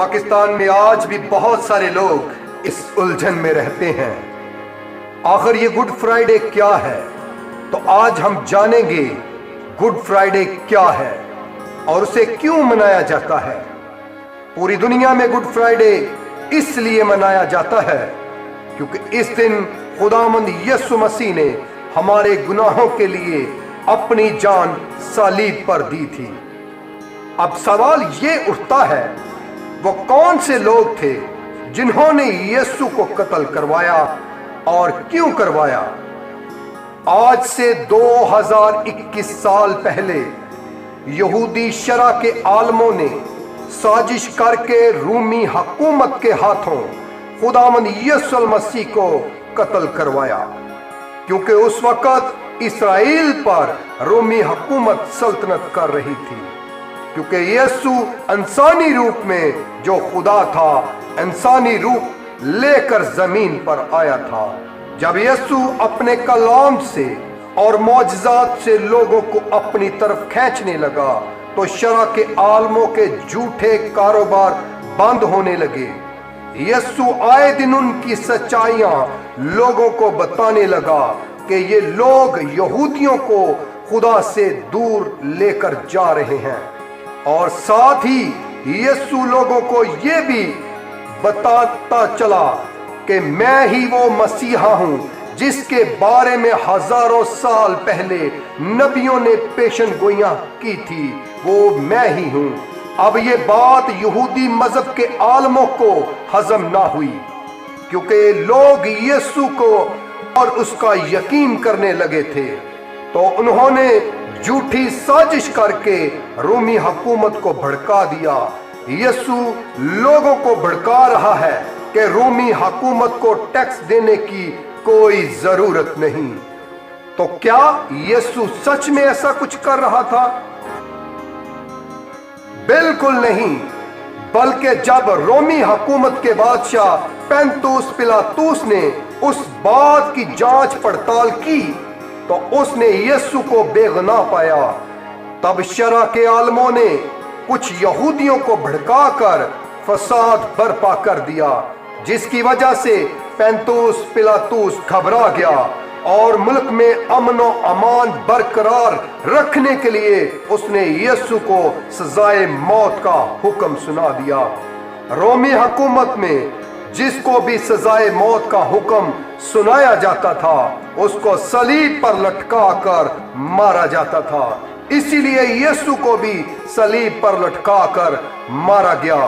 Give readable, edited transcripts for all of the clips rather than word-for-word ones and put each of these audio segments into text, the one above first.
پاکستان میں آج بھی بہت سارے لوگ اس الجھن میں رہتے ہیں، آخر یہ گڈ فرائیڈے کیا ہے؟ تو آج ہم جانیں گے گڈ فرائیڈے کیا ہے اور اسے کیوں منایا جاتا ہے۔ پوری دنیا میں گڈ فرائیڈے اس لیے منایا جاتا ہے کیونکہ اس دن خداوند یسوع مسیح نے ہمارے گناہوں کے لیے اپنی جان صلیب پر دی تھی۔ اب سوال یہ اٹھتا ہے، وہ کون سے لوگ تھے جنہوں نے یسوع کو قتل کروایا اور کیوں کروایا؟ آج سے 2021 سال پہلے یہودی شرع کے عالموں نے سازش کر کے رومی حکومت کے ہاتھوں خداوند یسوع مسیح کو قتل کروایا، کیونکہ اس وقت اسرائیل پر رومی حکومت سلطنت کر رہی تھی۔ کیونکہ یسوع انسانی روپ میں جو خدا تھا، انسانی روپ لے کر زمین پر آیا تھا۔ جب یسوع اپنے کلام سے اور معجزات سے لوگوں کو اپنی طرف کھینچنے لگا تو شرع کے عالموں کے جھوٹے کاروبار بند ہونے لگے۔ یسوع آئے دن ان کی سچائیاں لوگوں کو بتانے لگا کہ یہ لوگ یہودیوں کو خدا سے دور لے کر جا رہے ہیں، اور ساتھ ہی یسوع لوگوں کو یہ بھی بتاتا چلا کہ میں ہی وہ مسیحا ہوں جس کے بارے میں ہزاروں سال پہلے نبیوں نے پیشن گوئیاں کی تھی، وہ میں ہی ہوں۔ اب یہ بات یہودی مذہب کے عالموں کو ہضم نہ ہوئی، کیونکہ لوگ یسوع کو اور اس کا یقین کرنے لگے تھے، تو انہوں نے جھوٹی سازش کر کے رومی حکومت کو بھڑکا دیا۔ یسوع لوگوں کو بھڑکا رہا ہے کہ رومی حکومت کو ٹیکس دینے کی کوئی ضرورت نہیں۔ تو کیا یسوع سچ میں ایسا کچھ کر رہا تھا؟ بالکل نہیں، بلکہ جب رومی حکومت کے بادشاہ پینتوس پلاطوس نے اس بات کی جانچ پڑتال کی تو اس نے یسوع کو بے گناہ پایا۔ تب شرع کے عالموں نے کچھ یہودیوں کو بھڑکا کر فساد برپا کر دیا، جس کی وجہ سے پینتوس پلاطوس گھبرا گیا اور ملک میں امن و امان برقرار رکھنے کے لیے اس نے یسوع کو سزائے موت کا حکم سنا دیا۔ رومی حکومت میں جس کو بھی سزائے موت کا حکم سنایا جاتا تھا اس کو صلیب پر لٹکا کر مارا جاتا تھا، اسی لیے یسوع کو بھی صلیب پر لٹکا کر مارا گیا۔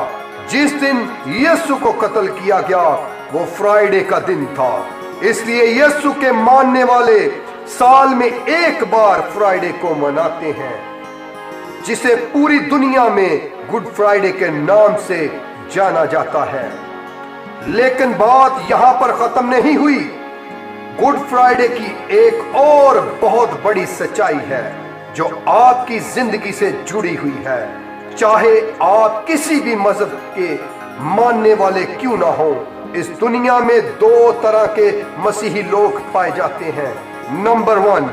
جس دن یسوع کو قتل کیا گیا وہ فرائیڈے کا دن تھا، اس لیے یسوع کے ماننے والے سال میں ایک بار فرائیڈے کو مناتے ہیں، جسے پوری دنیا میں گڈ فرائیڈے کے نام سے جانا جاتا ہے۔ لیکن بات یہاں پر ختم نہیں ہوئی۔ گڈ فرائیڈے کی ایک اور بہت بڑی سچائی ہے جو آپ کی زندگی سے جڑی ہوئی ہے، چاہے آپ کسی بھی مذہب کے ماننے والے کیوں نہ ہوں۔ اس دنیا میں دو طرح کے مسیحی لوگ پائے جاتے ہیں۔ نمبر 1،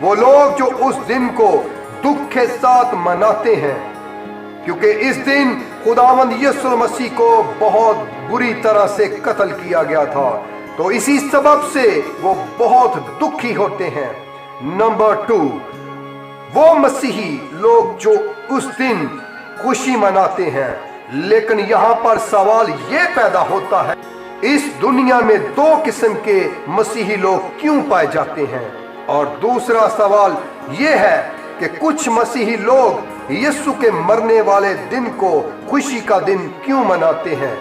وہ لوگ جو اس دن کو دکھ کے ساتھ مناتے ہیں، کیونکہ اس دن خداوند یسوع مسیح کو بہت بری طرح سے قتل کیا گیا تھا، تو اسی سبب سے وہ بہت دکھی ہوتے ہیں۔ نمبر 2، وہ مسیحی لوگ جو اس دن خوشی مناتے ہیں، لیکن یہاں پر سوال یہ پیدا ہوتا ہے، اس دنیا میں دو قسم کے مسیحی لوگ کیوں پائے جاتے ہیں؟ اور دوسرا سوال یہ ہے کہ کچھ مسیحی لوگ یسوع کے مرنے والے دن کو خوشی کا دن کیوں مناتے ہیں؟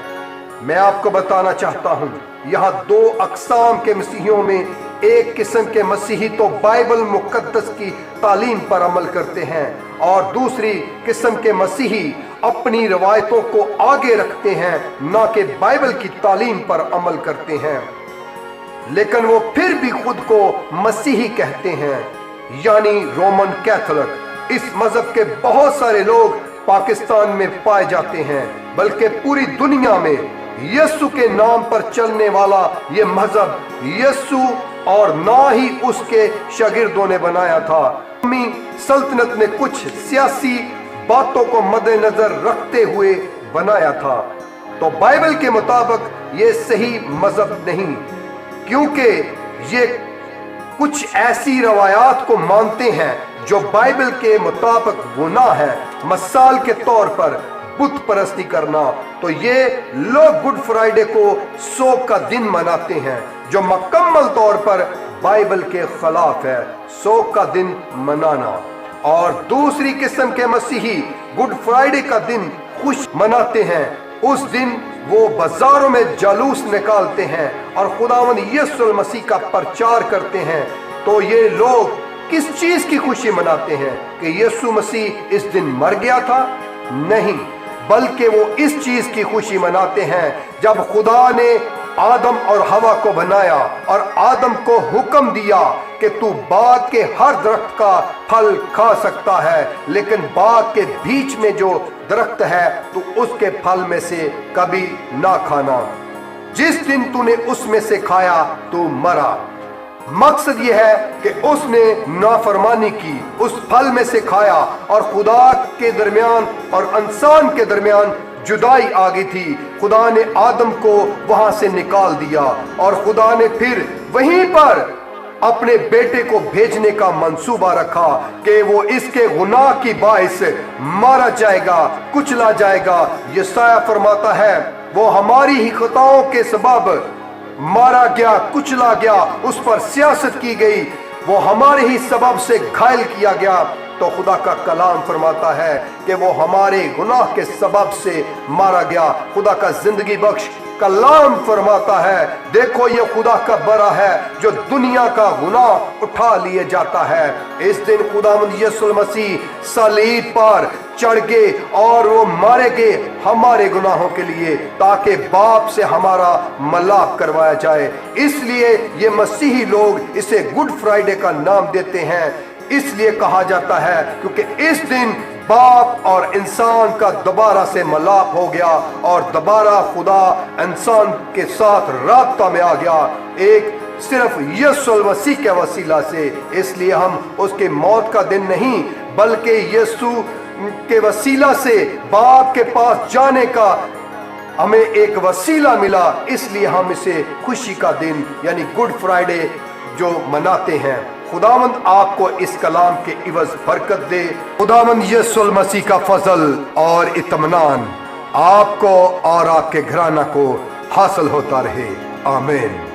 میں آپ کو بتانا چاہتا ہوں، یہاں دو اقسام کے مسیحیوں میں ایک قسم کے مسیحی تو بائبل مقدس کی تعلیم پر عمل کرتے ہیں، اور دوسری قسم کے مسیحی اپنی روایتوں کو آگے رکھتے ہیں، نہ کہ بائبل کی تعلیم پر عمل کرتے ہیں، لیکن وہ پھر بھی خود کو مسیحی کہتے ہیں، یعنی رومن کیتھولک۔ اس مذہب کے بہت سارے لوگ پاکستان میں پائے جاتے ہیں، بلکہ پوری دنیا میں یسوع کے نام پر چلنے والا یہ مذہب یسوع اور نہ ہی اس کے شاگردوں نے بنایا تھا۔ رومی سلطنت نے کچھ سیاسی باتوں کو مد نظر رکھتے ہوئے بنایا تھا، تو بائبل کے مطابق یہ صحیح مذہب نہیں، کیونکہ یہ کچھ ایسی روایات کو مانتے ہیں جو بائبل کے مطابق گناہ ہے۔ مثال کے طور پر بت پرستی کرنا، تو یہ لوگ گڈ فرائیڈے کو سوگ کا دن مناتے ہیں، جو مکمل طور پر بائبل کے خلاف ہے، سوگ کا دن منانا۔ اور دوسری قسم کے مسیحی گڈ فرائیڈے کا دن خوش مناتے ہیں۔ اس دن وہ بازاروں میں جلوس نکالتے ہیں اور خداوند یسوع المسیح کا پرچار کرتے ہیں۔ تو یہ لوگ کس چیز کی خوشی مناتے ہیں؟ کہ یسوع مسیح اس دن مر گیا تھا؟ نہیں، بلکہ وہ اس چیز کی خوشی مناتے ہیں جب خدا نے آدم اور حوا کو بنایا اور آدم کو حکم دیا کہ تو باغ کے ہر درخت کا پھل کھا سکتا ہے، لیکن باغ کے بیچ میں جو درخت ہے تو اس کے پھل میں سے کبھی نہ کھانا، جس دن تو نے اس میں سے کھایا تو مرا۔ مقصد یہ ہے کہ اس نے نافرمانی کی، اس پھل میں سے کھایا، اور خدا کے درمیان اور انسان کے درمیان جدائی آ گئی تھی۔ خدا نے آدم کو وہاں سے نکال دیا، اور خدا نے پھر وہیں پر اپنے بیٹے کو بھیجنے کا منصوبہ رکھا کہ وہ اس کے گناہ کی باعث مارا جائے گا، کچلا جائے گا۔ یسایہ فرماتا ہے وہ ہماری ہی خطاؤں کے سبب مارا گیا، کچلا گیا، اس پر سیاست کی گئی، وہ ہمارے ہی سبب سے گھائل کیا گیا۔ تو خدا کا کلام فرماتا ہے کہ وہ ہمارے گناہ کے سبب سے مارا گیا۔ خدا کا زندگی بخش کلام فرماتا ہے دیکھو یہ خدا کا برا ہے جو دنیا کا گناہ اٹھا لیے جاتا ہے۔ اس دن خداوند یسوع المسیح صلیب پر چڑھ گئے اور وہ مارے گئے ہمارے گناہوں کے لیے، تاکہ باپ سے ہمارا ملاپ کروایا جائے۔ اس لیے یہ مسیحی لوگ اسے گڈ فرائیڈے کا نام دیتے ہیں۔ اس لیے کہا جاتا ہے کیونکہ اس دن باپ اور انسان کا دوبارہ سے ملاپ ہو گیا، اور دوبارہ خدا انسان کے ساتھ رابطہ میں آ گیا، ایک صرف یسوع المسیح کے وسیلہ سے۔ اس لیے ہم اس کے موت کا دن نہیں، بلکہ یسوع کے وسیلہ سے باپ کے پاس جانے کا ہمیں ایک وسیلہ ملا، اس لیے ہم اسے خوشی کا دن یعنی گڈ فرائیڈے جو مناتے ہیں۔ خداوند آپ کو اس کلام کے عوض برکت دے۔ خداوند یسوع المسیح کا فضل اور اطمینان آپ کو اور آپ کے گھرانہ کو حاصل ہوتا رہے۔ آمین۔